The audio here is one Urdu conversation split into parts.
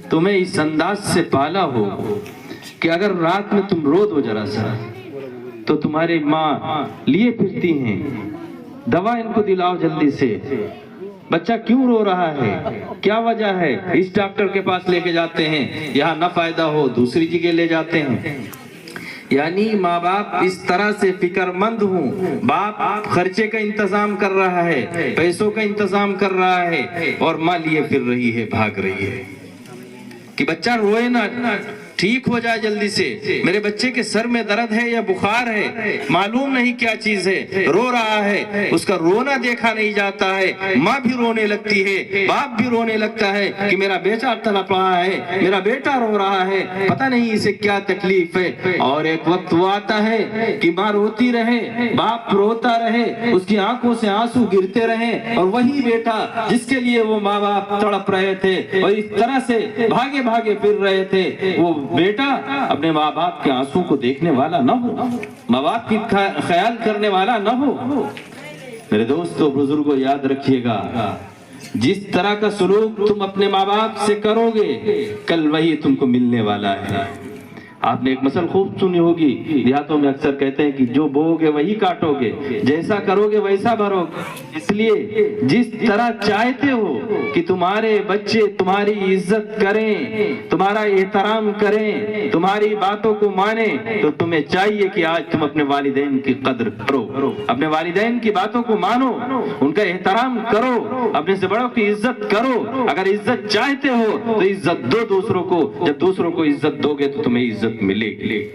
تمہیں اس انداز سے پالا ہو کہ اگر رات میں تم رو دو ذرا سا تو تمہاری ماں لیے پھرتی ہیں دوا ان کو دلاؤ جلدی سے، بچہ کیوں رو رہا ہے، کیا وجہ ہے، اس ڈاکٹر کے پاس لے کے جاتے ہیں، یہاں نہ فائدہ ہو دوسری جگہ لے جاتے ہیں۔ یعنی ماں باپ اس طرح سے فکر مند ہوں، باپ خرچے کا انتظام کر رہا ہے، پیسوں کا انتظام کر رہا ہے، اور ماں لیے پھر رہی ہے، بھاگ رہی ہے کہ بچہ روئے نہ، ٹھیک ہو جائے جلدی سے، میرے بچے کے سر میں درد ہے یا بخار ہے، معلوم نہیں کیا چیز ہے، رو رہا ہے، اس کا رونا دیکھا نہیں جاتا ہے، ماں بھی رونے لگتی ہے، باپ بھی رونے لگتا ہے کہ میرا بیٹا تڑپ رہا ہے، میرا بیٹا رو رہا ہے، پتہ نہیں اسے کیا تکلیف ہے۔ اور ایک وقت وہ آتا ہے کہ ماں روتی رہے، باپ روتا رہے، اس کی آنکھوں سے آنسو گرتے رہیں، اور وہی بیٹا جس کے لیے وہ ماں باپ تڑپ رہے تھے اور اس طرح سے بھاگے بھاگے پھر رہے تھے، وہ بیٹا اپنے ماں باپ کے آنسو کو دیکھنے والا نہ ہو، ماں باپ کی خیال کرنے والا نہ ہو۔ میرے دوستو بزرگوں یاد رکھیے گا، جس طرح کا سلوک تم اپنے ماں باپ سے کرو گے کل وہی تم کو ملنے والا ہے۔ آپ نے ایک مثل خوب سنی ہوگی، دیہاتوں میں اکثر کہتے ہیں کہ جو بو گے وہی کاٹو گے، جیسا کرو گے ویسا بھرو گے۔ اس لیے جس طرح چاہتے ہو کہ تمہارے بچے تمہاری عزت کریں، تمہارا احترام کریں، تمہاری باتوں کو مانیں، تو تمہیں چاہیے کہ آج تم اپنے والدین کی قدر کرو، اپنے والدین کی باتوں کو مانو، ان کا احترام کرو، اپنے سے بڑوں کی عزت کرو۔ اگر عزت چاہتے ہو تو عزت دو دوسروں کو، جب دوسروں کو عزت دو گے تو تمہیں عزت ملے گی۔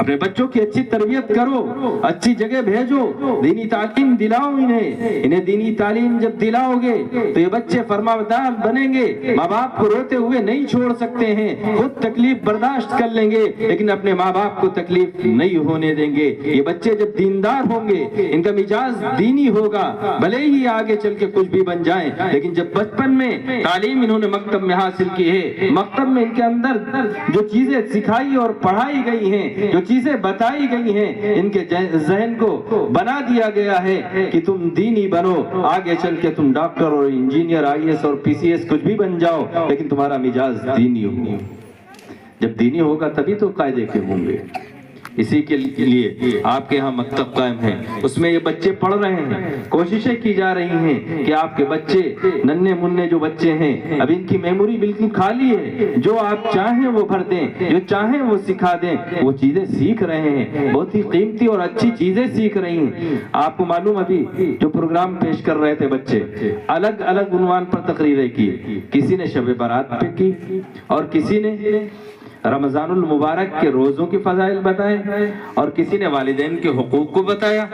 اپنے بچوں کی اچھی تربیت کرو، اچھی جگہ بھیجو، دینی تعلیم دلاؤ انہیں دینی تعلیم جب دلاؤ گے تو یہ بچے فرمانبردار بنیں گے، ماں باپ کو روتے ہوئے نہیں چھوڑ سکتے ہیں، خود تکلیف برداشت کر لیں گے لیکن اپنے ماں باپ کو تکلیف نہیں ہونے دیں گے۔ یہ بچے جب دیندار ہوں گے، ان کا مزاج دینی ہوگا، بھلے ہی آگے چل کے کچھ بھی بن جائیں، لیکن جب بچپن میں تعلیم انہوں نے مکتب میں حاصل کی ہے، مکتب میں ان کے اندر جو چیزیں سکھائی اور پڑھائی گئی ہیں، جو چیزیں بتائی گئی ہیں، ان کے ذہن کو بنا دیا گیا ہے کہ تم دینی بنو، آگے چل کے تم ڈاکٹر اور انجینئر، آئی ایس اور پی سی ایس کچھ بھی بن جاؤ، لیکن تمہارا مزاج دینی ہو۔ جب دینی ہوگا تبھی تو قاعدے کے ہوں گے۔ اسی کے لیے آپ کے ہاں مکتب قائم ہے، اس میں یہ بچے پڑھ رہے ہیں، کوششیں کی جا رہی ہیں کہ آپ کے بچے ننھے منھے جو بچے ہیں، اب ان کی میموری بالکل خالی ہے، جو آپ چاہیں وہ بھر دیں، جو چاہیں وہ سکھا دیں، وہ چیزیں سیکھ رہے ہیں، بہت ہی قیمتی اور اچھی چیزیں سیکھ رہی ہیں۔ آپ کو معلوم ابھی جو پروگرام پیش کر رہے تھے بچے، الگ الگ عنوان پر تقریریں کی، کسی نے شب برات پہ کی، اور کسی نے رمضان المبارک کے روزوں کی فضائل بتائے، اور کسی نے والدین کے حقوق کو بتایا۔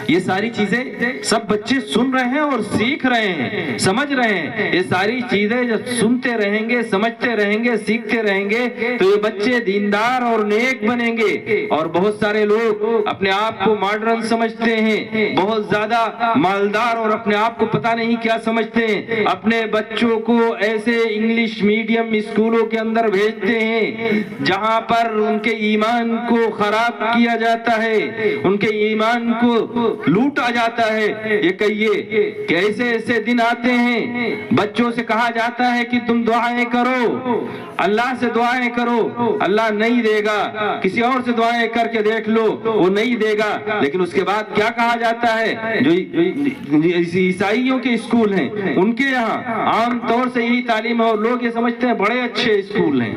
یہ ساری چیزیں سب بچے سن رہے ہیں اور سیکھ رہے ہیں، سمجھ رہے ہیں۔ یہ ساری چیزیں جب سنتے رہیں گے، سمجھتے رہیں گے، سیکھتے رہیں گے تو یہ بچے دیندار اور نیک بنیں گے۔ اور بہت سارے لوگ اپنے آپ کو ماڈرن سمجھتے ہیں، بہت زیادہ مالدار، اور اپنے آپ کو پتہ نہیں کیا سمجھتے ہیں، اپنے بچوں کو ایسے انگلش میڈیم اسکولوں کے اندر بھیجتے ہیں جہاں پر ان کے ایمان کو خراب کیا جاتا ہے، ان کے ایمان کو لوٹا جاتا ہے۔ یہ کہیے کہ ایسے ایسے دن آتے ہیں، بچوں سے کہا جاتا ہے کہ تم دعائیں کرو، اللہ سے دعائیں کرو، اللہ نہیں دے گا، کسی اور سے دعائیں کر کے دیکھ لو، وہ نہیں دے گا۔ لیکن اس کے بعد کیا کہا جاتا ہے؟ جو عیسائیوں کے اسکول ہیں ان کے یہاں عام طور سے یہی تعلیم ہے، اور لوگ یہ سمجھتے ہیں بڑے اچھے اسکول ہیں،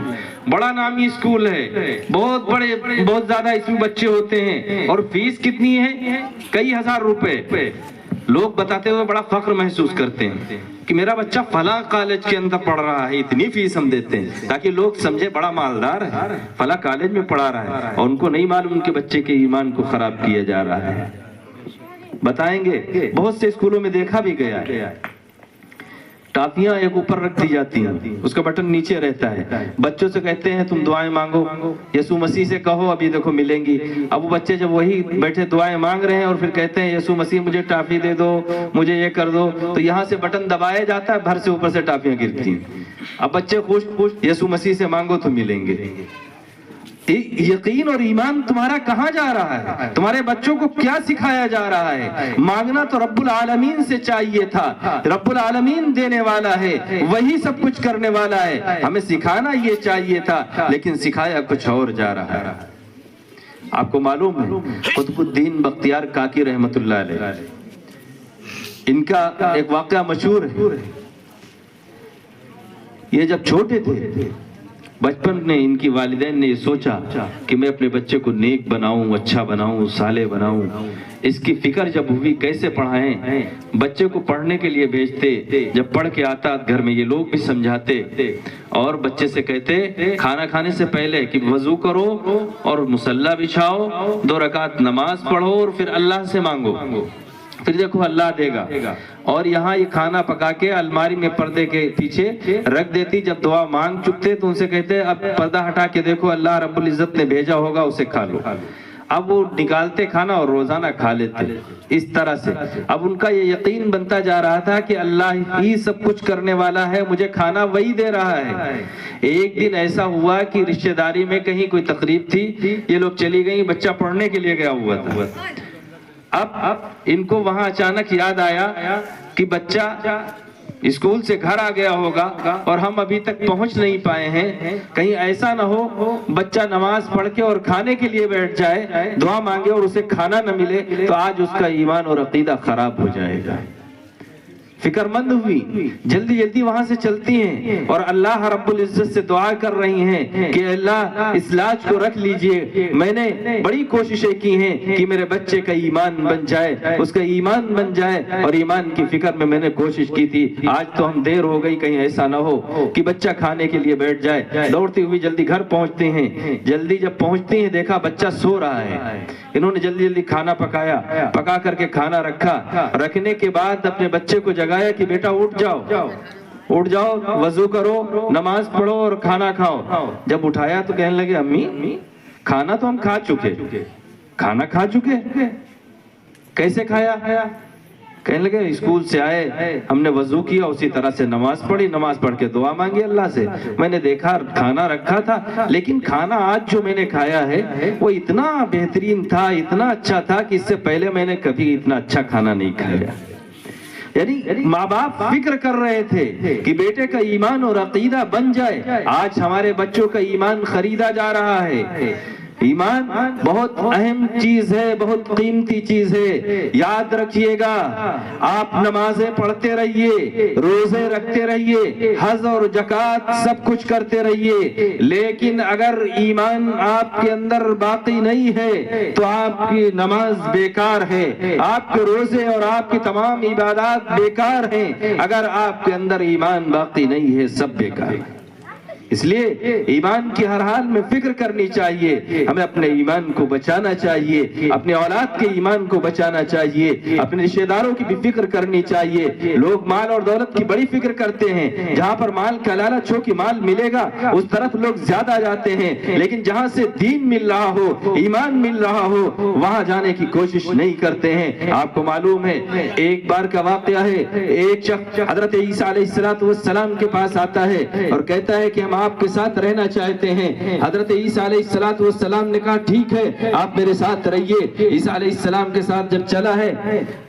بڑا نامی اسکول ہے، بہت زیادہ اس میں بچے ہوتے ہیں، اور فیس کتنی ہے؟ کئی ہزار روپے۔ لوگ بتاتے ہوئے بڑا فخر محسوس کرتے ہیں کہ میرا بچہ فلاں کالج کے اندر پڑھ رہا ہے، اتنی فیس ہم دیتے ہیں تاکہ لوگ سمجھے بڑا مالدار ہے، فلاں کالج میں پڑھا رہا ہے، اور ان کو نہیں معلوم ان کے بچے کے ایمان کو خراب کیا جا رہا ہے۔ بتائیں گے بہت سے اسکولوں میں دیکھا بھی گیا ہے، ٹافیاں ایک اوپر رکھ دی جاتی ہیں، اس کا بٹن نیچے رہتا ہے، بچوں سے کہتے ہیں تم دعائیں مانگو، یسوع مسیح سے کہو ابھی دیکھو ملیں گی۔ اب وہ بچے جب وہی بیٹھے دعائیں مانگ رہے ہیں اور پھر کہتے ہیں یسوع مسیح مجھے ٹافی دے دو، مجھے یہ کر دو، تو یہاں سے بٹن دبایا جاتا ہے، بھر سے اوپر سے ٹافیاں گرتی ہیں۔ اب بچے خوش یسوع مسیح سے مانگو تو ملیں گے۔ یقین اور ایمان تمہارا کہاں جا رہا ہے؟ تمہارے بچوں کو کیا سکھایا جا رہا ہے؟ مانگنا تو رب العالمین سے چاہیے تھا، رب العالمین دینے والا ہے، وہی سب کچھ کرنے والا ہے، ہمیں سکھانا یہ چاہیے تھا، لیکن سکھایا کچھ اور جا رہا ہے۔ آپ کو معلوم ہے قطب الدین بختیار کاکی رحمت اللہ علیہ، ان کا ایک واقعہ مشہور ہے۔ یہ جب چھوٹے تھے بچپن میں ان کی والدین نے یہ سوچا کہ میں اپنے بچے کو نیک بناؤں، اچھا بناؤں، صالح بناؤں۔ اس کی فکر جب ہوئی کیسے پڑھائیں، بچے کو پڑھنے کے لیے بھیجتے، جب پڑھ کے آتا گھر میں یہ لوگ بھی سمجھاتے اور بچے سے کہتے کھانا کھانے سے پہلے کہ وضو کرو اور مصلی بچھاؤ، 2 رکعت نماز پڑھو اور پھر اللہ سے مانگو، پھر دیکھو اللہ دے گا۔ اور یہاں یہ کھانا پکا کے الماری میں پردے کے پیچھے رکھ دیتی، جب دعا مانگ چکتے تو ان سے کہتے اب پردہ ہٹا کے دیکھو اللہ رب العزت نے بھیجا ہوگا اسے کھا لو۔ اب وہ نکالتے کھانا اور روزانہ کھا لیتے اس طرح سے۔ اب ان کا یہ یقین بنتا جا رہا تھا کہ اللہ ہی سب کچھ کرنے والا ہے، مجھے کھانا وہی دے رہا ہے۔ ایک دن ایسا ہوا کہ رشتہ داری میں کہیں کوئی تقریب تھی، یہ لوگ چلی گئیں، بچہ پڑھنے کے لیے گیا ہوا تھا۔ اب ان کو وہاں اچانک یاد آیا کہ بچہ اسکول سے گھر آ گیا ہوگا اور ہم ابھی تک پہنچ نہیں پائے ہیں، کہیں ایسا نہ ہو بچہ نماز پڑھ کے اور کھانے کے لیے بیٹھ جائے، دعا مانگے اور اسے کھانا نہ ملے تو آج اس کا ایمان اور عقیدہ خراب ہو جائے گا۔ فکر مند ہوئی، جلدی جلدی وہاں سے چلتی ہیں اور اللہ رب العزت سے دعا کر رہی ہیں کہ اللہ اس لاج کو رکھ لیجئے، میں نے بڑی کوششیں کی ہیں کہ میرے بچے کا ایمان بن جائے، اس کا ایمان بن جائے، اور ایمان کی فکر میں نے کوشش کی تھی، آج تو ہم دیر ہو گئی، کہیں ایسا نہ ہو کہ بچہ کھانے کے لیے بیٹھ جائے۔ دوڑتی ہوئی جلدی گھر پہنچتے ہیں، جلدی جب پہنچتے ہیں دیکھا بچہ سو رہا ہے۔ انہوں نے جلدی جلدی کھانا پکایا، پکا کر کے کھانا رکھا، رکھنے کے بعد اپنے بچے کو جگایا کہ بیٹا اٹھ جاؤ، وضو کرو، نماز پڑھو اور کھانا کھاؤ۔ جب اٹھایا تو کہنے لگے امی کھانا تو ہم کھا چکے، کیسے کھایا؟ کہنے لگے اسکول سے آئے، ہم نے وضو کیا، اسی طرح سے نماز پڑھی، نماز پڑھ کے دعا مانگی اللہ سے، میں نے دیکھا کھانا رکھا تھا، لیکن کھانا آج جو میں نے کھایا ہے وہ اتنا بہترین تھا، اتنا اچھا تھا کہ اس سے پہلے میں نے کبھی اتنا اچھا کھانا نہیں کھایا۔ یعنی ماں باپ فکر کر رہے تھے کہ بیٹے کا ایمان اور عقیدہ بن جائے، آج ہمارے بچوں کا ایمان خریدا جا رہا ہے۔ ایمان بہت اہم چیز ہے، بہت قیمتی چیز ہے، یاد رکھیے گا۔ آپ نمازیں پڑھتے رہیے، روزے رکھتے رہیے، حج اور زکوٰۃ سب کچھ کرتے رہیے، لیکن اگر ایمان آپ کے اندر باقی نہیں ہے تو آپ کی نماز بیکار ہے، آپ کے روزے اور آپ کی تمام عبادات بیکار ہیں۔ اگر آپ کے اندر ایمان باقی نہیں ہے سب بیکار ہے۔ اس لیے ایمان کی ہر حال میں فکر کرنی چاہیے، ہمیں اپنے ایمان کو بچانا چاہیے، اپنے اولاد کے ایمان کو بچانا چاہیے، اپنے رشتہ داروں کی بھی فکر کرنی چاہیے۔ لوگ مال اور دولت کی بڑی فکر کرتے ہیں، جہاں پر مال کا لالچ ہو کہ مال ملے گا اس طرف لوگ زیادہ جاتے ہیں، لیکن جہاں سے دین مل رہا ہو، ایمان مل رہا ہو، وہاں جانے کی کوشش نہیں کرتے ہیں۔ آپ کو معلوم ہے ایک بار کا واقعہ ہے، ایک شخص حضرت عیسیٰ علیہ السلام کے پاس آتا ہے اور کہتا ہے کہ ہم آپ کے ساتھ رہنا چاہتے ہیں۔ حضرت عیسیٰ علیہ السلام نے کہا ٹھیک ہے آپ میرے ساتھ رہیے۔ عیسیٰ علیہ السلام کے ساتھ جب چلا ہے،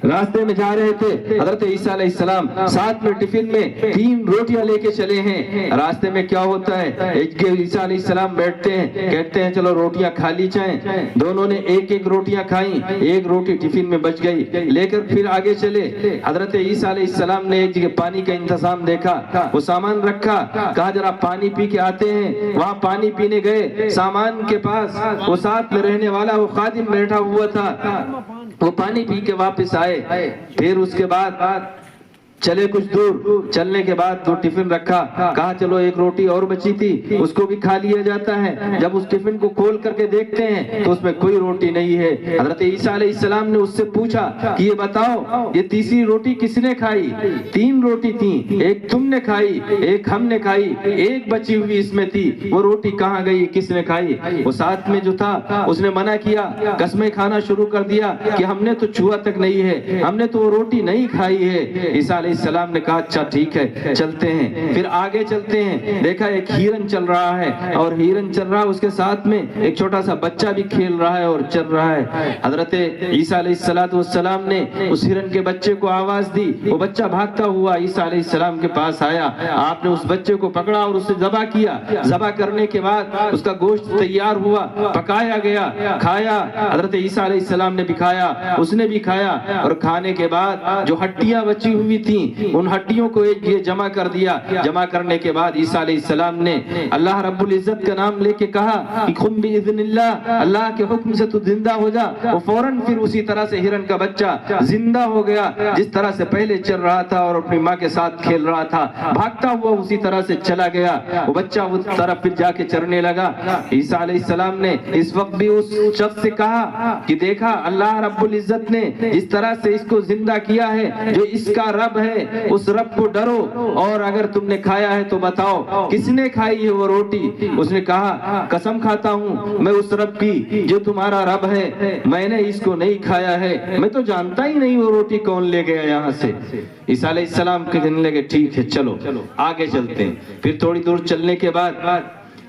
راستے میں جا رہے تھے، حضرت عیسیٰ علیہ السلام ساتھ میں ٹفن میں 3 روٹیاں لے کے چلے ہیں۔ راستے میں کیا ہوتا ہے، عیسیٰ علیہ السلام بیٹھتے ہیں، کہتے ہیں چلو روٹیاں کھا لی جائیں۔ دونوں نے ایک ایک روٹیاں کھائیں، ایک روٹی ٹفن میں بچ گئی، لے کر پھر آگے چلے۔ حضرت عیسیٰ علیہ السلام نے ایک جگہ پانی کا انتظام دیکھا، وہ سامان رکھا، کہا ذرا پانی پی کے آتے ہیں۔ وہاں پانی پینے گئے، سامان کے پاس وہ ساتھ میں رہنے والا وہ خادم بیٹھا ہوا تھا، وہ پانی پی کے واپس آئے۔ پھر اس کے بعد چلے کچھ دور، چلنے کے بعد 2 ٹفن رکھا، کہا چلو ایک روٹی اور بچی تھی اس کو بھی کھا لیا جاتا ہے۔ جب اس ٹفن کو کھول کر کے دیکھتے ہیں تو اس میں کوئی روٹی نہیں ہے۔ حضرت عیسیٰ علیہ السلام نے اس سے پوچھا کہ یہ بتاؤ یہ تیسری روٹی کس نے کھائی؟ 3 روٹی تھی، ایک تم نے کھائی، ایک ہم نے کھائی، ایک بچی ہوئی اس میں تھی، وہ روٹی کہاں گئی، کس نے کھائی؟ وہ ساتھ میں جو تھا اس نے منع کیا، قسمیں کھانا شروع کر دیا کہ ہم نے تو چھوا تک نہیں ہے، ہم نے تو وہ روٹی نہیں کھائی ہے۔ عیسیٰ علیہ علیہ السلام نے کہا اچھا ٹھیک ہے چلتے ہیں. پھر آگے چلتے ہیں, دیکھا ایک ہرن چل رہا ہے, اور ہرن چل رہا, اس کے ساتھ میں ایک چھوٹا سا بچہ بھی کھیل رہا ہے اور چل رہا ہے. حضرت عیسیٰ علیہ السلام نے اس ہرن کے بچے کو آواز دی, وہ بچہ بھاگتا ہوا عیسیٰ علیہ السلام کے پاس آیا. آپ نے اس بچے کو پکڑا اور اسے ذبح کیا. ذبح کرنے کے بعد اس کا گوشت تیار ہوا, پکایا گیا, کھایا. حضرت عیسیٰ علیہ السلام نے بھی کھایا, اس نے بھی کھایا, اور کھانے کے بعد جو ہڈیاں بچی ہوئی تھیں ان ہڈیوں کو ایک جمع کر دیا. جمع کرنے کے بعد عیسیٰ علیہ السلام نے اللہ رب العزت کا نام لے کے کہا کہ قم باذن اللہ, اللہ کے حکم سے تو زندہ ہو جا. وہ فوراً پھر اسی طرح سے ہرن کا بچہ زندہ ہو گیا, جس طرح سے پہلے چل رہا تھا اور اپنی ماں کے ساتھ کھیل رہا تھا, بھاگتا ہوا اسی طرح سے چلا گیا. وہ بچہ اس طرف پھر جا کے چرنے لگا. عیسیٰ علیہ السلام نے اس وقت بھی اس شخص سے کہا کہ دیکھا اللہ رب العزت نے جس طرح سے اس کو زندہ کیا ہے, جو اس کا رب ہے اس رب کو ڈرو, اور اگر تم نے کھایا ہے تو بتاؤ کس نے کھائی ہے وہ روٹی. اس نے کہا قسم کھاتا ہوں میں اس رب کی جو تمہارا رب ہے, میں نے اس کو نہیں کھایا ہے, میں تو جانتا ہی نہیں وہ روٹی کون لے گیا یہاں سے. عیسیٰ علیہ السلام کہنے لگے ٹھیک ہے چلو آگے چلتے ہیں. پھر تھوڑی دور چلنے کے بعد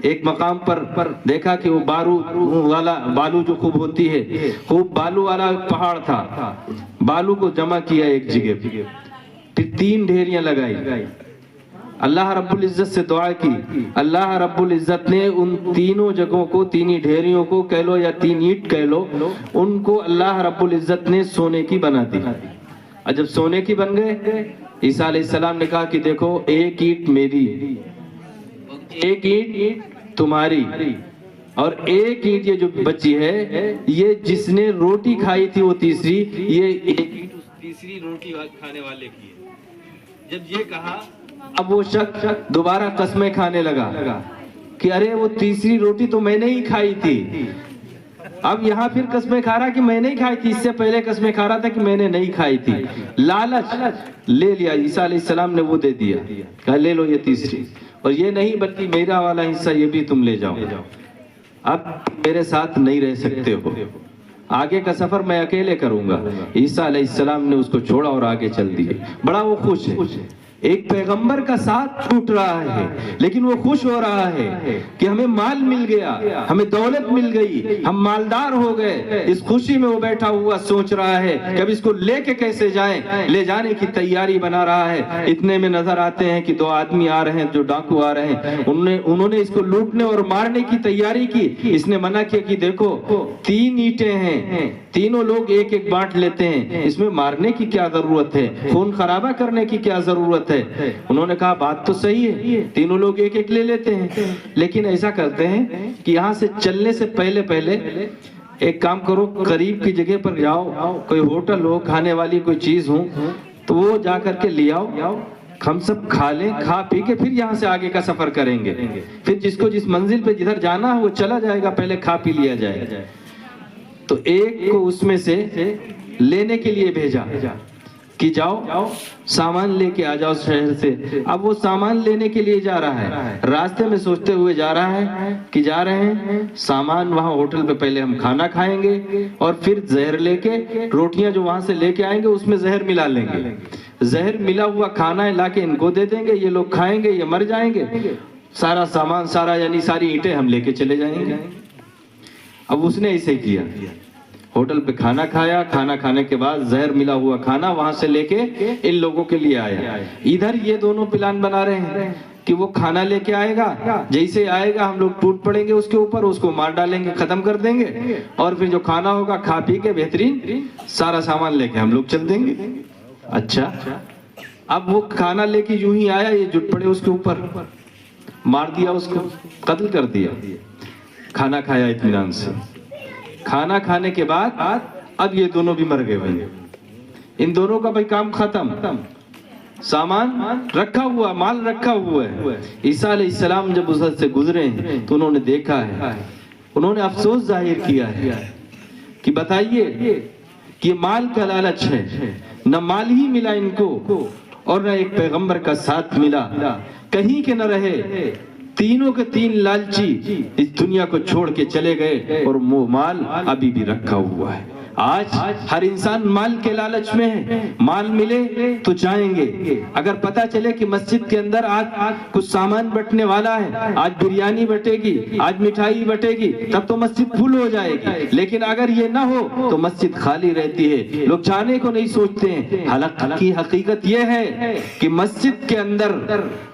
ایک مقام پر دیکھا کہ وہ بالو جو خوب ہوتی ہے, خوب بالو والا پہاڑ تھا. بالو کو جمع کیا ایک جگہ, پھر 3 ڈھیریاں لگائی. اللہ رب العزت سے دعا کی, اللہ رب العزت نے ان تینوں جگہوں کو, تینی ڈھیریوں کو کہہ لو یا 3 اینٹ کہہ لو, ان کو اللہ رب العزت نے سونے کی بنا دی. اور جب سونے کی بن گئے, عیسیٰ علیہ السلام نے کہا کہ دیکھو ایک اینٹ میری, ایک اینٹ تمہاری, اور ایک اینٹ یہ جو بچی ہے یہ جس نے روٹی کھائی تھی وہ تیسری, یہ ایک اینٹ اس تیسری روٹی کھانے والے کی ہے. جب یہ کہا اب وہ شخص دوبارہ قسمیں کھانے لگا کہ ارے وہ تیسری روٹی تو میں نے ہی کھائی تھی. اب یہاں پھر قسمیں کھا رہا کہ میں نہیں کھائی تھی, اس سے پہلے قسمیں کھا رہا تھا کہ میں نے نہیں کھائی تھی. لالچ لے لیا, عیسیٰ علیہ السلام نے وہ دے دیا, کہا لے لو یہ تیسری, اور یہ نہیں بلکہ میرا والا حصہ یہ بھی تم لے جاؤ, اب میرے ساتھ نہیں رہ سکتے ہو, آگے کا سفر میں اکیلے کروں گا. عیسیٰ علیہ السلام نے اس کو چھوڑا اور آگے چل دیے. بڑا وہ خوش ہے, ایک پیغمبر کا ساتھ چھوٹ رہا ہے لیکن وہ خوش ہو رہا ہے کہ ہمیں مال مل گیا, ہمیں دولت مل گئی, ہم مالدار ہو گئے. اس خوشی میں وہ بیٹھا ہوا سوچ رہا ہے کہ اب اس کو لے کے کیسے جائیں, لے جانے کی تیاری بنا رہا ہے. اتنے میں نظر آتے ہیں کہ 2 آدمی آ رہے ہیں, جو ڈاکو آ رہے ہیں. انہوں نے اس کو لوٹنے اور مارنے کی تیاری کی. اس نے منع کیا کہ دیکھو 3 اینٹیں ہیں, تینوں لوگ ایک ایک بانٹ لیتے ہیں, اس میں مارنے کی کیا ضرورت ہے, خون خرابہ کرنے کی کیا ضرورت ہے. انہوں نے کہا بات تو صحیح ہے, تینوں لوگ ایک ایک لے لیتے ہیں, لیکن ایسا کرتے ہیں کہ یہاں سے چلنے سے پہلے ایک کام کرو, قریب کی جگہ پر جاؤ, کوئی ہوٹل ہو, کھانے والی کوئی چیز ہو تو وہ جا کر کے لے آؤ, ہم سب کھا لیں, کھا پی کے پھر یہاں سے آگے کا سفر کریں گے. پھر جس کو جس منزل پہ جدھر جانا ہے وہ چلا جائے گا, پہلے کھا پی لیا جائے گا. تو ایک کو اس میں سے لینے کے لیے بھیجا کہ جاؤ سامان لے کے آ جاؤ شہر سے. اب وہ سامان لینے کے لیے جا رہا ہے, راستے میں سوچتے ہوئے جا رہا ہے کہ جا رہے ہیں سامان وہاں ہوٹل پہ پہلے ہم کھانا کھائیں گے اور پھر زہر لے کے, روٹیاں جو وہاں سے لے کے آئیں گے اس میں زہر ملا لیں گے, زہر ملا ہوا کھانا لا کے ان کو دے دیں گے, یہ لوگ کھائیں گے, یہ مر جائیں گے. سارا سامان, سارا یعنی ساری اینٹیں ہم لے کے چلے جائیں گے. اب اس نے ایسے کیا, ہوٹل پہ کھانا کھایا, کھانا کھانے کے بعد زہر ملا ہوا کھانا وہاں سے لے کے ان لوگوں کے لیے آیا. ادھر یہ دونوں پلان بنا رہے ہیں کہ وہ کھانا لے کے آئے گا, جیسے آئے گا ہم لوگ ٹوٹ پڑیں گے اس کے اوپر, اس کو مار ڈالیں گے, ختم کر دیں گے, اور پھر جو کھانا ہوگا کھا پی کے بہترین سارا سامان لے کے ہم لوگ چل دیں گے. اچھا, اب وہ کھانا لے کے یوں ہی آیا, یہ جٹ پڑے اس کے اوپر, مار دیا اس کو, قتل کر دیا. کھانا کھایا اطمینان سے, کھانا کھانے کے بعد اب یہ دونوں بھی مر گئے بھائی. ان دونوں کا بھائی کام ختم, سامان رکھا ہوا, مال رکھا ہوا ہے. عیسیٰ علیہ السلام جب اس سے گزرے ہیں تو انہوں نے دیکھا ہے, انہوں نے افسوس ظاہر کیا ہے کہ بتائیے کہ یہ مال کا لالچ ہے, نہ مال ہی ملا ان کو اور نہ ایک پیغمبر کا ساتھ ملا, کہیں کے نہ رہے. تینوں کے 3 لالچی اس دنیا کو چھوڑ کے چلے گئے اور وہ مال ابھی بھی رکھا ہوا ہے. آج ہر انسان مال کے لالچ میں ہے، مال ملے تو جائیں گے، اگر پتہ چلے کہ مسجد کے اندر آج کچھ سامان بٹنے والا ہے، آج بریانی بٹے گی، آج مٹھائی بٹے گی، تب تو مسجد فل ہو جائے گی، لیکن اگر یہ نہ ہو تو مسجد خالی رہتی ہے، لوگ جانے کو نہیں سوچتے ہیں۔ حالانکہ حقیقت یہ ہے کہ مسجد کے اندر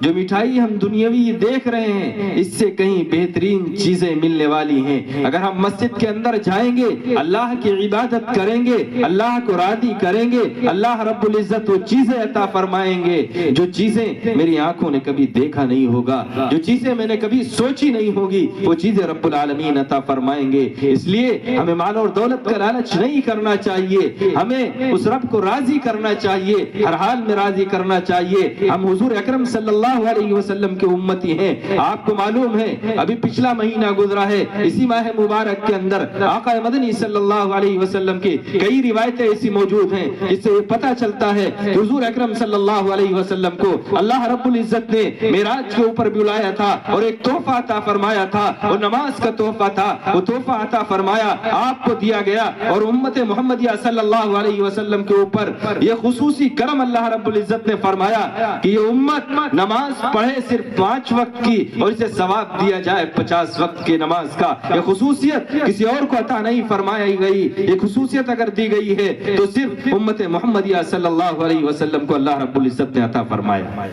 جو مٹھائی ہم دنیاوی دیکھ رہے ہیں، اس سے کہیں بہترین چیزیں ملنے والی ہیں۔ اگر ہم مسجد کے اندر جائیں گے، اللہ کی عبادت کریں گے، اللہ کو راضی کریں گے، اللہ رب العزت وہ چیزیں عطا فرمائیں گے جو چیزیں میری آنکھوں نے کبھی دیکھا نہیں ہوگا، جو چیزیں میں نے کبھی سوچی نہیں ہوگی، وہ چیزیں رب العالمین عطا فرمائیں گے۔ اس لیے ہمیں مال اور دولت کا لالچ نہیں کرنا چاہیے، ہمیں اس رب کو راضی کرنا چاہیے، ہر حال میں راضی کرنا چاہیے۔ ہم حضور اکرم صلی اللہ علیہ وسلم کے امتی ہیں۔ آپ کو معلوم ہے ابھی پچھلا مہینہ گزرا ہے، اسی ماہ مبارک کے اندر آقا مدنی صلی اللہ علیہ وسلم کی کئی روایتیں ایسی موجود ہیں جس سے یہ پتہ چلتا ہے کہ حضور اکرم صلی اللہ علیہ وسلم کو اللہ رب العزت نے معراج کے اوپر بلایا تھا اور ایک تحفہ عطا فرمایا تھا، وہ نماز کا تحفہ تھا، وہ تحفہ عطا فرمایا آپ کو دیا گیا، اور امت محمدیہ صلی اللہ علیہ وسلم کے اوپر یہ خصوصی کرم اللہ رب العزت نے فرمایا کہ یہ امت نماز پڑھے صرف 5 وقت کی اور اسے ثواب دیا جائے 50 وقت کی نماز کا۔ یہ خصوصیت کسی اور کو عطا نہیں فرمائی گئی، یہ خصوصیت اگر دی گئی ہے تو صرف امت محمدیہ صلی اللہ علیہ وسلم کو اللہ رب العزت نے عطا فرمایا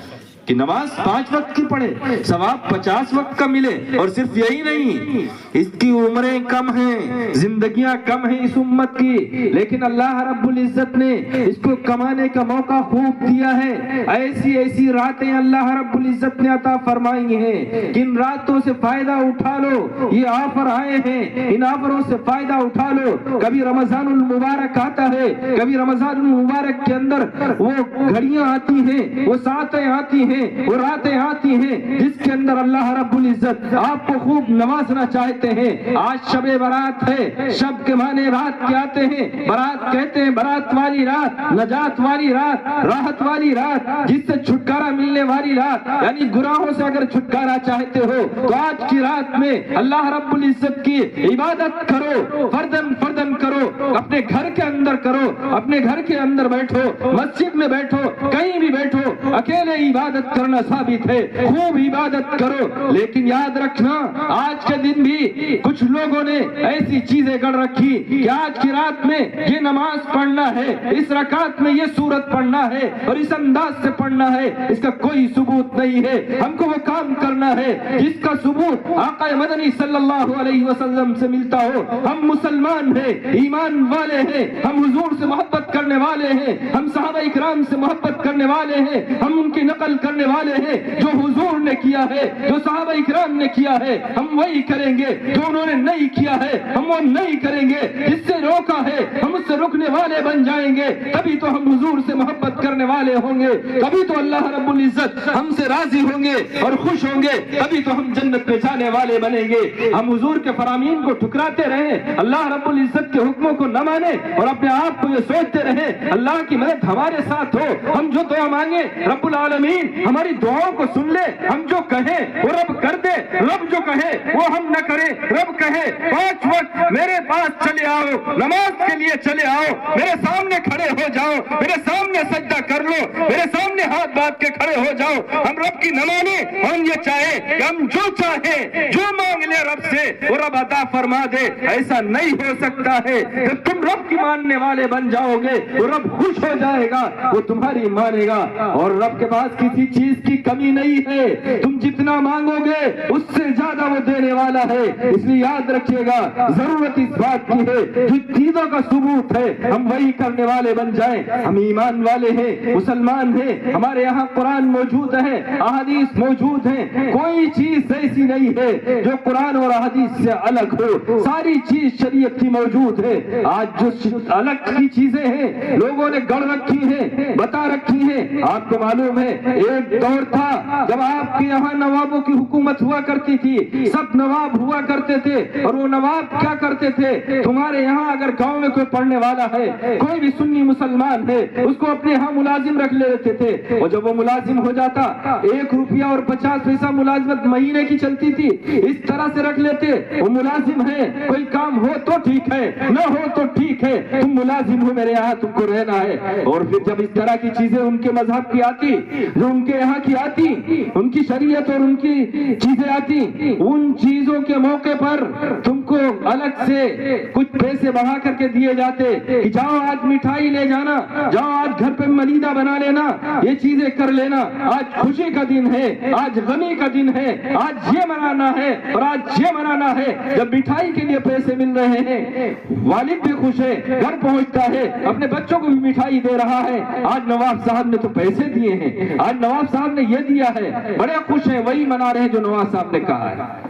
کہ نماز 5 وقت کی پڑھے، ثواب 50 وقت کا ملے۔ اور صرف یہی نہیں، اس کی عمریں کم ہیں، زندگیاں کم ہیں اس امت کی، لیکن اللہ رب العزت نے اس کو کمانے کا موقع خوب دیا ہے۔ ایسی ایسی راتیں اللہ رب العزت نے عطا فرمائی ہیں کہ ان راتوں سے فائدہ اٹھا لو، یہ آفر آئے ہیں، ان آفروں سے فائدہ اٹھا لو۔ کبھی رمضان المبارک آتا ہے، کبھی رمضان المبارک کے اندر وہ گھڑیاں آتی ہیں، وہ ساعتیں آتی ہیں، وہ راتیں آتی ہیں جس کے اندر اللہ رب العزت آپ کو خوب نوازنا چاہتے ہیں۔ آج شب برات ہے، شب کے معنی رات کے آتے ہیں، برات کہتے ہیں، برات والی رات، نجات والی رات، راحت والی رات، جس سے چھٹکارا ملنے والی رات، یعنی گناہوں سے اگر چھٹکارا چاہتے ہو تو آج کی رات میں اللہ رب العزت کی عبادت کرو، فردن فردن کرو، اپنے گھر کے اندر کرو، اپنے گھر کے اندر بیٹھو، مسجد میں بیٹھو، کہیں بھی بیٹھو، اکیلے عبادت کرنا ثابت ہے، خوب عبادت کرو۔ لیکن یاد رکھنا آج کے دن بھی کچھ لوگوں نے ایسی چیزیں گڑھ رکھی کہ آج کی رات میں یہ نماز پڑھنا ہے، اس رکعت میں یہ سورت پڑھنا ہے اور اس انداز سے پڑھنا ہے، اس کا کوئی ثبوت نہیں ہے۔ ہم کو وہ کام کرنا ہے جس کا ثبوت آقا مدنی صلی اللہ علیہ وسلم سے ملتا ہو۔ ہم مسلمان ہیں، ایمان والے ہیں، ہم حضور سے محبت کرنے والے ہیں، ہم صحابہ اکرام سے محبت کرنے والے ہیں، ہم ان کی نقل کرنے والے ہیں، جو حضور نے کیا ہے، جو صحابہ اکرام نے کیا ہے ہم وہی کریں گے، جو انہوں نے نہیں کیا ہے ہم وہ نہیں کریں گے، جس سے روکا ہے ہم اس سے رکنے والے بن جائیں گے، تبھی تو ہم حضور سے محبت کرنے والے ہوں گے، تبھی تو اللہ رب العزت ہم سے راضی ہوں گے اور خوش ہوں گے، تبھی تو ہم جنت میں جانے والے بنیں گے۔ ہم حضور کے فرامین کو ٹھکراتے رہیں، اللہ رب العزت کے حکموں کو نہ مانے اور اپنے آپ کو یہ سوچتے رہیں اللہ کی مدد ہمارے ساتھ ہو، ہم جو دعا مانگے رب العالمین ہماری دعاؤں کو سن لے، ہم جو کہیں وہ رب کر دے، رب جو کہے وہ ہم نہ کریں، رب کہے 5 وقت میرے پاس چلے آؤ، نماز کے لیے چلے آؤ، میرے سامنے کھڑے ہو جاؤ، میرے سامنے سجدہ کر لو، میرے سامنے ہاتھ باندھ کے کھڑے ہو جاؤ، ہم رب کی نہ مانیں، ہم یہ چاہیں کہ ہم جو چاہیں جو مانگ لے رب سے وہ رب عطا فرما دے۔ ایسا نہیں ہو سکتا ہے، جب تم رب کی ماننے والے بن جاؤ گے وہ رب خوش ہو جائے گا، وہ تمہاری مانے گا، اور رب کے پاس کسی چیز کی کمی نہیں ہے، تم جتنا مانگو گے اس سے زیادہ وہ دینے والا ہے۔ اس لیے یاد رکھیے گا ضرورت اس بات کی ہے جو چیزوں کا ثبوت ہے ہم وہی کرنے والے بن جائیں۔ ہم ایمان والے ہیں، مسلمان ہیں، ہمارے یہاں قرآن موجود ہے، احادیث موجود ہیں، کوئی چیز ایسی نہیں ہے جو قرآن اور احادیث سے الگ ہو، ساری چیز شریعت کی موجود ہے۔ آج جو الگ کی چیزیں ہیں لوگوں نے گڑھ رکھی ہیں، بتا رکھی ہیں۔ آپ کو معلوم ہے ایک دور تھا جب آپ کے یہاں نوابوں کی حکومت ہوا کرتی تھی، سب نواب ہوا کرتے تھے، اور وہ نواب کیا کرتے تھے، تمہارے یہاں اگر گاؤں میں کوئی پڑھنے والا ہے، کوئی بھی سنی مسلمان ہے، اس کو اپنے یہاں ملازم رکھ لیتے تھے، اور جب وہ ملازم ہو جاتا 1 روپیہ اور 50 پیسہ ملازمت مہینے کی چلتی تھی، اس طرح سے رکھ لیتے وہ ملازم ہے, کوئی کام ہو تو ٹھیک ہے, نہ ہو تو ٹھیک ہے, تم ملازم ہو میرے یہاں, تم کو رہنا ہے. اور پھر جب اس طرح کی چیزیں ان کے مذہب کی آتی, جو ان کے یہاں کی آتی, ان کی شریعت اور ان کی چیزیں آتی, ان چیزوں کے موقع پر تم کو الگ سے کچھ پیسے بڑھا کر کے دیے جاتے کہ جاؤ آج مٹھائی لے جانا, جاؤ آج گھر پہ ملیدہ بنا لینا, یہ چیزیں کر لینا, آج خوشی کا دن ہے, آج غمی کا دن ہے, آج یہ منانا ہے اور آج یہ منانا ہے. جب مٹھائی کے لیے پیسے مل رہے ہیں, والد بھی خوش ہے, گھر پہنچتا ہے, اپنے بچوں کو بھی مٹھائی دے رہا ہے. آج نواب صاحب نے تو پیسے دیے ہیں, آج نواب صاحب نے یہ دیا ہے, بڑے خوش ہیں, وہی منا رہے ہیں جو نواب صاحب نے کہا ہے.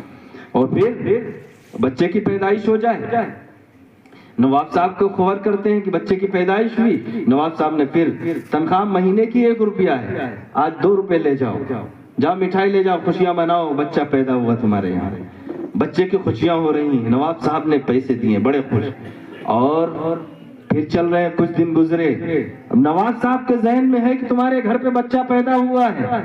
اور پھر بچے کی پیدائش ہو جائے, نواب صاحب کو خبر کرتے ہیں کہ بچے کی پیدائش ہوئی. نواب صاحب نے پھر تنخواہ مہینے کی 1 روپیہ ہے, آج 2 روپے لے جاؤ, جاؤ مٹھائی لے جاؤ, خوشیاں مناؤ, بچہ پیدا ہوا تمہارے یہاں, بچے کی خوشیاں ہو رہی ہیں. نواب صاحب نے پیسے دیے, بڑے خوش. اور پھر چل رہے ہیں, کچھ دن گزرے. اب نواب صاحب کے ذہن میں ہے کہ تمہارے گھر پہ بچہ پیدا ہوا ہے,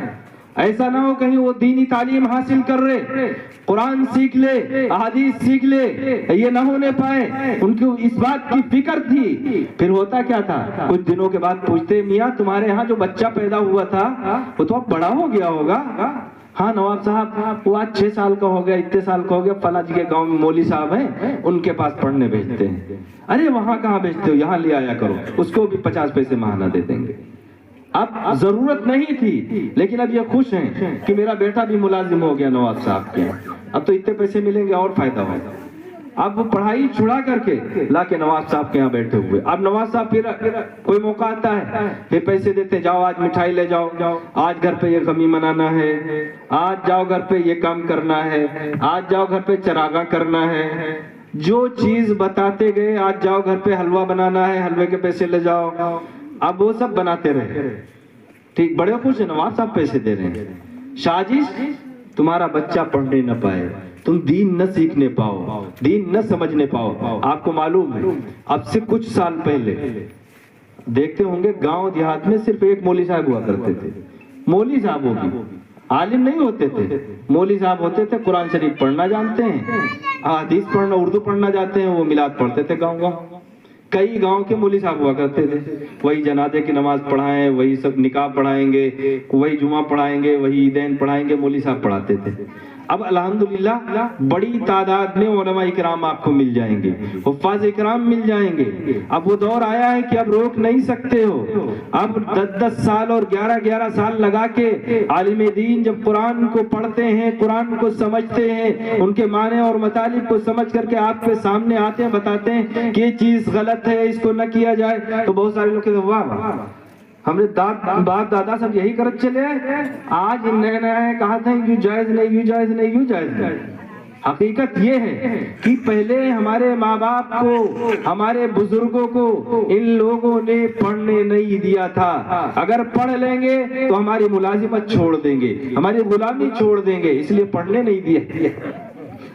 ایسا نہ ہو کہیں وہ دینی تعلیم حاصل کر رہے, قرآن سیکھ لے, احادیث سیکھ لے, یہ نہ ہونے پائے. ان کو اس بات کی فکر تھی. پھر ہوتا کیا تھا, کچھ دنوں کے بعد پوچھتے, میاں تمہارے ہاں جو بچہ پیدا ہوا تھا وہ تو اب بڑا ہو گیا ہوگا. ہاں نواب صاحب وہ آج 6 سال کا ہو گیا, اتنے سال کا ہو گیا, فلاں جی کے گاؤں میں مولوی صاحب ہیں, ان کے پاس پڑھنے بھیجتے ہیں. ارے وہاں کہاں بھیجتے ہو, یہاں لے آیا کرو, اس کو بھی 50 پیسے ماہانہ دے دیں گے. اب ضرورت نہیں تھی, لیکن اب یہ خوش ہیں کہ میرا بیٹا بھی ملازم ہو گیا نواب صاحب کے, اب تو اتنے پیسے ملیں گے اور فائدہ ہوگا. اب وہ پڑھائی چھڑا کر کے لا کے نواب صاحب کے یہاں بیٹھے ہوئے. اب نواب صاحب پھر کوئی موقع آتا ہے, پھر پیسے دیتے, جاؤ آج مٹھائی لے جاؤ, آج گھر پہ یہ غمی منانا ہے, آج جاؤ گھر پہ یہ کام کرنا ہے, آج جاؤ گھر پہ چراغاں کرنا ہے. جو چیز بتاتے گئے, آج جاؤ گھر پہ حلوہ بنانا ہے, حلوے کے پیسے لے جاؤ, اب وہ سب بناتے رہے. ٹھیک, بڑے خوش ہیں, نواب صاحب پیسے دے رہے ہیں. سازش, تمہارا بچہ پڑھنے نہ پائے, تم دین نہ سیکھنے پاؤ, دین نہ سمجھنے پاؤ. آپ کو معلوم ہے اب سے کچھ سال پہلے دیکھتے ہوں گے گاؤں دیہات میں صرف ایک مولوی صاحب ہوا کرتے تھے. مولوی صاحب وہ بھی عالم نہیں ہوتے تھے, مولوی صاحب ہوتے تھے, قرآن شریف پڑھنا جانتے ہیں, حدیث پڑھنا, اردو پڑھنا جانتے ہیں, وہ میلاد پڑھتے تھے گاؤں گاؤں. کئی گاؤں کے مولوی صاحب ہوا کرتے تھے, وہی جنازے کی نماز پڑھائیں, وہی سب نکاح پڑھائیں گے, وہی جمعہ پڑھائیں گے, وہی عیدین پڑھائیں گے, مولوی صاحب پڑھاتے تھے. اب الحمدللہ بڑی تعداد میں علماء اکرام آپ کو مل جائیں گے, حفاظ اکرام مل جائیں گے. اب وہ دور آیا ہے کہ اب روک نہیں سکتے ہو. اب 10 سال اور 11 سال لگا کے عالم دین جب قرآن کو پڑھتے ہیں, قرآن کو سمجھتے ہیں, ان کے معنی اور مطالب کو سمجھ کر کے آپ کے سامنے آتے ہیں, بتاتے ہیں کہ یہ چیز غلط ہے, اس کو نہ کیا جائے, تو بہت سارے لوگ کہتے ہیں واہ واہ, ہمارے باپ دادا سب یہی کرت چلے ہیں, آج نئے نئے کہا تھا یوں جائز نہیں, یوں جائز نہیں, یوں جائز نہیں. حقیقت یہ ہے کہ پہلے ہمارے ماں باپ کو, ہمارے بزرگوں کو ان لوگوں نے پڑھنے نہیں دیا تھا. اگر پڑھ لیں گے تو ہماری ملازمت چھوڑ دیں گے, ہماری غلامی چھوڑ دیں گے, اس لیے پڑھنے نہیں دیا.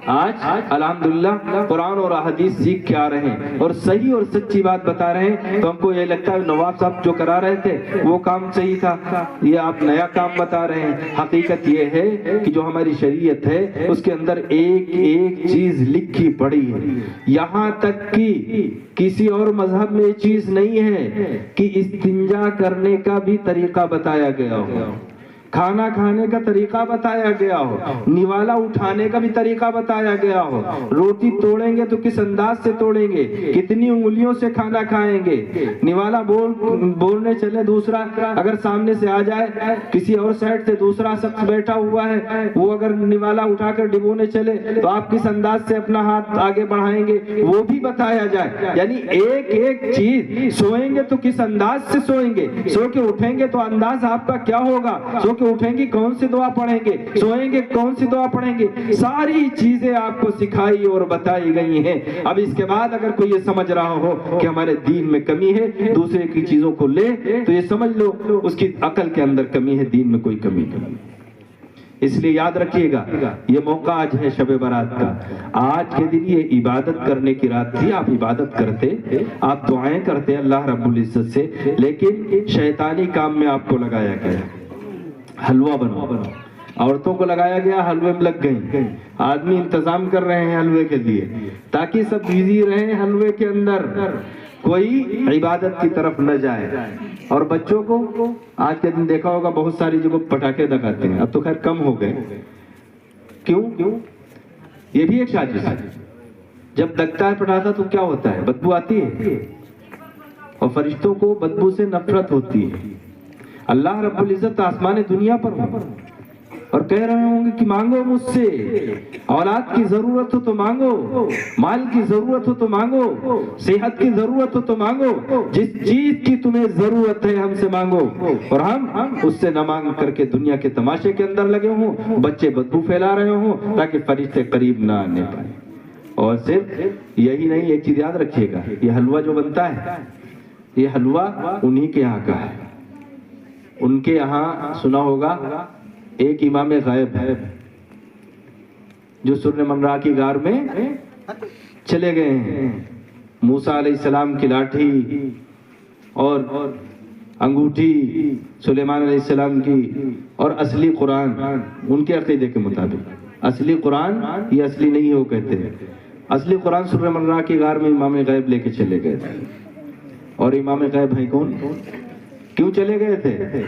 آج الحمدللہ قرآن اور احادیث سیکھ کے آ رہے ہیں اور صحیح اور سچی بات بتا رہے ہیں, تو ہم کو یہ لگتا ہے نواب صاحب جو کرا رہے تھے وہ کام صحیح تھا, یہ آپ نیا کام بتا رہے ہیں. حقیقت یہ ہے کہ جو ہماری شریعت ہے اس کے اندر ایک ایک چیز لکھی پڑی ہے, یہاں تک کہ کسی اور مذہب میں یہ چیز نہیں ہے کہ استنجا کرنے کا بھی طریقہ بتایا گیا ہو, کھانا کھانے کا طریقہ بتایا گیا ہو, نوالا اٹھانے کا بھی طریقہ بتایا گیا ہو, روٹی توڑیں گے تو کس انداز سے توڑیں گے, کتنی انگلیوں سے کھانا کھائیں گے, نوالا بولنے چلے, دوسرا اگر سامنے سے آ جائے, کسی اور سائڈ سے دوسرا شخص بیٹھا ہوا ہے, وہ اگر نوالا اٹھا کر ڈبونے چلے تو آپ کس انداز سے اپنا ہاتھ آگے بڑھائیں گے, وہ بھی بتایا جائے. یعنی ایک ایک چیز, سوئیں گے تو کس انداز سے سوئیں گے, سو کے اٹھیں گے تو انداز آپ کا کیا ہوگا, سو کے اٹھیں گے کون سی دعا پڑھیں گے, سوئیں گے کون سی دعا پڑھیں گے, ساری چیزیں آپ کو سکھائی اور بتائی گئی ہیں. اب اس کے بعد اگر کوئی یہ سمجھ رہا ہو کہ ہمارے دین میں کمی ہے, دوسرے کی چیزوں کو لے, تو یہ سمجھ لو اس کی عقل کے اندر کمی ہے, دین میں کوئی کمی نہیں. اس لیے یاد رکھیے گا, یہ موقع آج ہے شب برات کا, آج کے دن یہ عبادت کرنے کی رات تھی. آپ عبادت کرتے, آپ دعائیں کرتے اللہ رب العزت سے, لیکن شیطانی کام میں آپ کو لگایا گیا. حلوہ بناؤ, عورتوں کو لگایا گیا، حلوے میں لگ گئی، آدمی انتظام کر رہے ہیں حلوے کے لیے تاکہ سب بزی رہیں حلوے کے اندر، کوئی عبادت کی طرف نہ جائے۔ اور بچوں کو آج کے دن دیکھا ہوگا بہت ساری جگہ پٹاخے دکھاتے ہیں، اب تو خیر کم ہو گئے، کیوں؟ یہ بھی ایک سازش ہے۔ جب دگتا ہے پٹاخہ تو کیا ہوتا ہے؟ بدبو آتی ہے، اور فرشتوں کو بدبو سے نفرت ہوتی ہے۔ اللہ رب العزت آسمان دنیا پر ہوں اور کہہ رہے ہوں گے کہ مانگو مجھ سے، اولاد کی ضرورت ہو تو مانگو، مال کی ضرورت ہو تو مانگو، صحت کی ضرورت ہو تو مانگو، جس چیز کی تمہیں ضرورت ہے ہم سے مانگو، اور ہم اس سے نہ مانگ کر کے دنیا کے تماشے کے اندر لگے ہوں، بچے بدبو پھیلا رہے ہوں تاکہ فرشتے قریب نہ آنے پائیں۔ اور صرف یہی نہیں، ایک چیز یاد رکھیے گا، یہ حلوہ جو بنتا ہے یہ حلوہ انہی کے یہاں کا ہے۔ ان کے یہاں سنا ہوگا ایک امام غیب ہے جو سر منرا کی غار میں چلے گئے ہیں، موسیٰ علیہ السلام کی لاٹھی اور انگوٹھی سلیمان علیہ السلام کی اور اصلی قرآن، ان کے عقیدے کے مطابق اصلی قرآن یہ اصلی نہیں ہو کہتے ہیں، اصلی قرآن سر منرا کی غار میں امام غیب لے کے چلے گئے تھے۔ اور امام غیب ہیں کون؟ کیوں چلے گئے تھے؟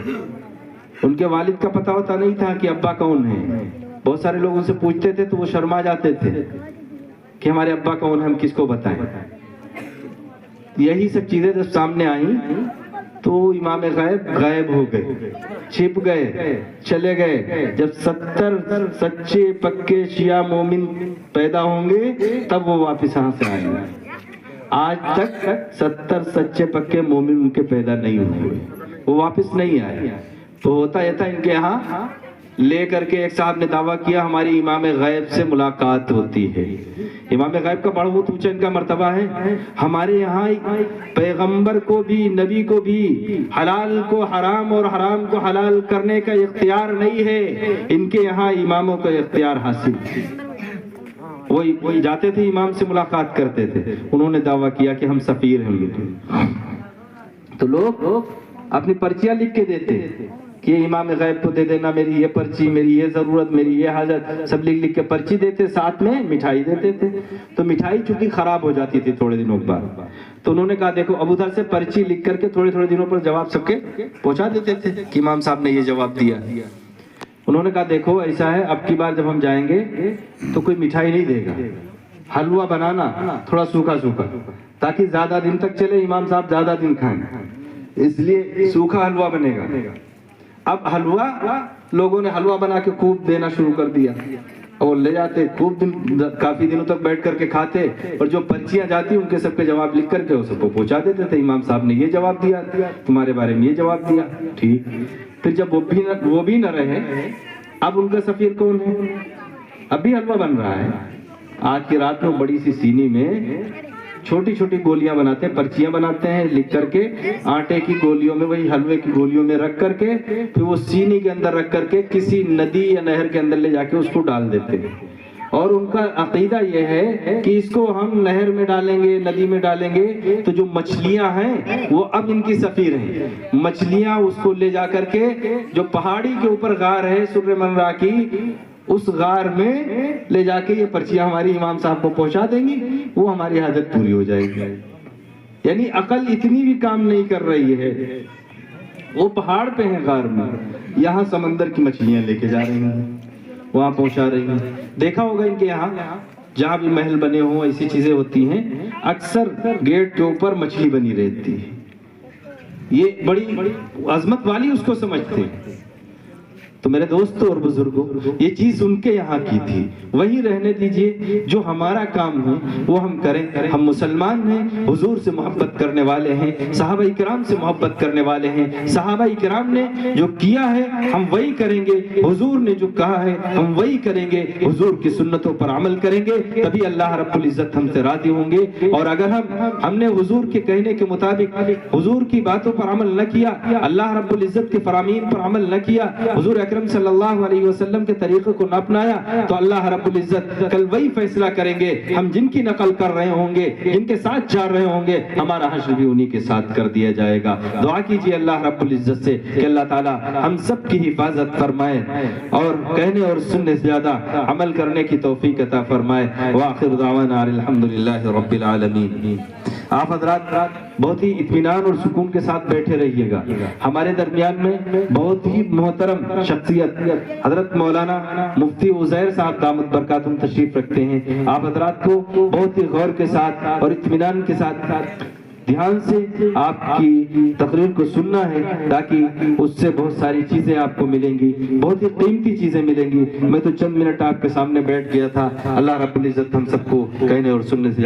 ان کے والد کا پتہ ہوتا نہیں تھا کہ ابا کون ہے۔ بہت سارے لوگ ان سے پوچھتے تھے تو وہ شرما جاتے تھے کہ ہمارے ابا کون ہے، ہم کس کو بتائیں۔ یہی سب چیزیں جب سامنے آئیں تو امام غیب غائب ہو گئے، چھپ گئے، چلے گئے۔ جب 70 سچے پکے شیعہ مومن پیدا ہوں گے تب وہ واپس یہاں سے آئیں گے۔ آج تک 70 سچے پکے مومن ان کے پیدا نہیں ہوئے، وہ واپس نہیں آئے۔ تو ہوتا یہ تھا ان کے یہاں لے کر کے ایک صاحب نے دعویٰ کیا ہماری امام غیب سے ملاقات ہوتی ہے۔ امام غیب کا بڑا بہت اونچا ان کا مرتبہ ہے۔ ہمارے یہاں پیغمبر کو بھی، نبی کو بھی حلال کو حرام اور حرام کو حلال کرنے کا اختیار نہیں ہے، ان کے یہاں اماموں کا اختیار حاصل ہے۔ وہی جاتے تھے امام سے ملاقات کرتے تھے، انہوں نے دعویٰ کیا کہ ہم سفیر ہیں۔ تو لوگ اپنی پرچیاں لکھ کے دیتے کہ امام غیب کو دے دینا میری یہ پرچی، میری یہ ضرورت، میری یہ حاجت، سب لکھ کے پرچی دیتے، ساتھ میں مٹھائی دیتے تھے۔ تو مٹھائی چونکہ خراب ہو جاتی تھی تھوڑے دنوں بعد، تو انہوں نے کہا دیکھو اب ادھر سے پرچی لکھ کر کے تھوڑے دنوں پر جواب سب کے پہنچا دیتے تھے کہ امام صاحب نے یہ جواب دیا۔ انہوں نے کہا دیکھو ایسا ہے، اب کی بار جب ہم جائیں گے تو کوئی مٹھائی نہیں دے گا، حلوہ بنانا تھوڑا سوکھا سوکھا تاکہ زیادہ دن تک چلے، امام صاحب زیادہ دن کھائیں، اس لیے سوکھا حلوہ بنے گا۔ اب حلوہ لوگوں نے حلوہ بنا کے خوب دینا شروع کر دیا، اور لے جاتے خوب کافی دنوں تک بیٹھ کر کے کھاتے، اور جو پرچیاں جاتی ان کے سب کے جواب لکھ کر کے وہ سب کو پہنچا دیتے تھے، امام صاحب نے یہ جواب دیا، تمہارے بارے میں یہ جواب دیا، ٹھیک۔ پھر جب وہ بھی نہ رہے، اب ان کا سفیر کون ہے؟ اب بھی حلوہ بن رہا ہے۔ آج کی رات میں بڑی سی سینی میں چھوٹی چھوٹی گولیاں بناتے ہیں، پرچیاں بناتے ہیں لکھ کر کے، آٹے کی گولیوں میں، وہی حلوے کی گولیوں میں رکھ کر کے، پھر وہ سینی کے اندر رکھ کر کے کسی ندی یا نہر کے اندر لے جا کے اس کو ڈال دیتے ہیں۔ اور ان کا عقیدہ یہ ہے کہ اس کو ہم نہر میں ڈالیں گے، ندی میں ڈالیں گے تو جو مچھلیاں ہیں وہ اب ان کی سفیر ہیں۔ مچھلیاں اس کو لے جا کر کے جو پہاڑی کے اوپر غار ہے سر منرا کی، اس غار میں لے جا کے یہ پرچیاں ہماری امام صاحب کو پہنچا دیں گی، وہ ہماری حاجت پوری ہو جائے گی۔ یعنی عقل اتنی بھی کام نہیں کر رہی ہے، وہ پہاڑ پہ ہیں غار میں، یہاں سمندر کی مچھلیاں لے کے جا رہی ہیں، وہاں پہنچا رہی ہیں۔ دیکھا ہوگا ان کے یہاں جہاں بھی محل بنے ہوں ایسی چیزیں ہوتی ہیں، اکثر گیٹ کے اوپر مچھلی بنی رہتی ہے، یہ بڑی عظمت والی اس کو سمجھتے ہیں۔ تو میرے دوستوں اور بزرگوں، یہ چیز ان کے یہاں کی تھی، وہی رہنے دیجئے۔ جو ہمارا کام ہے وہ ہم کریں، ہم مسلمان ہیں، حضور سے محبت کرنے والے ہیں، صحابہ کرام سے محبت کرنے والے ہیں، صحابہ کرام نے جو کیا ہے ہم وہی کریں گے، حضور نے جو کہا ہے ہم وہی کریں گے، حضور کی سنتوں پر عمل کریں گے، تبھی اللہ رب العزت ہم سے راضی ہوں گے۔ اور اگر ہم نے حضور کے کہنے کے مطابق حضور کی باتوں پر عمل نہ کیا، اللہ رب العزت کے فرامین پر عمل نہ کیا، حضور اکرم صلی اللہ علیہ وسلم کے طریقے کو نہ اپنایا تو اللہ رب العزت کل وہی فیصلہ کریں گے، ہم جن کی نقل کر رہے ہوں گے، جن کے ساتھ جا رہے ہوں گے، ہمارا حشر بھی انہی کے ساتھ کر دیا جائے گا۔ دعا کیجئے اللہ رب العزت سے کہ اللہ تعالی ہم سب کی حفاظت فرمائے اور کہنے اور سننے سے زیادہ عمل کرنے کی توفیق عطا فرمائے۔ وآخر دعوانا الحمدللہ رب العالمین۔ آپ حضرات بہت ہی اطمینان اور سکون کے ساتھ بیٹھے رہیے گا۔ ہمارے درمیان میں بہت ہی محترم شخصیت حضرت مولانا مفتی عزیر صاحب دامت برکاتہم تشریف رکھتے ہیں۔ آپ حضرات کو بہت ہی غور کے ساتھ اور اطمینان کے ساتھ دھیان سے آپ کی تقریر کو سننا ہے تاکہ اس سے بہت ساری چیزیں آپ کو ملیں گی، بہت ہی قیمتی چیزیں ملیں گی۔ میں تو چند منٹ آپ کے سامنے بیٹھ گیا تھا۔ اللہ رب العزت ہم سب کو کہنے اور سننے سے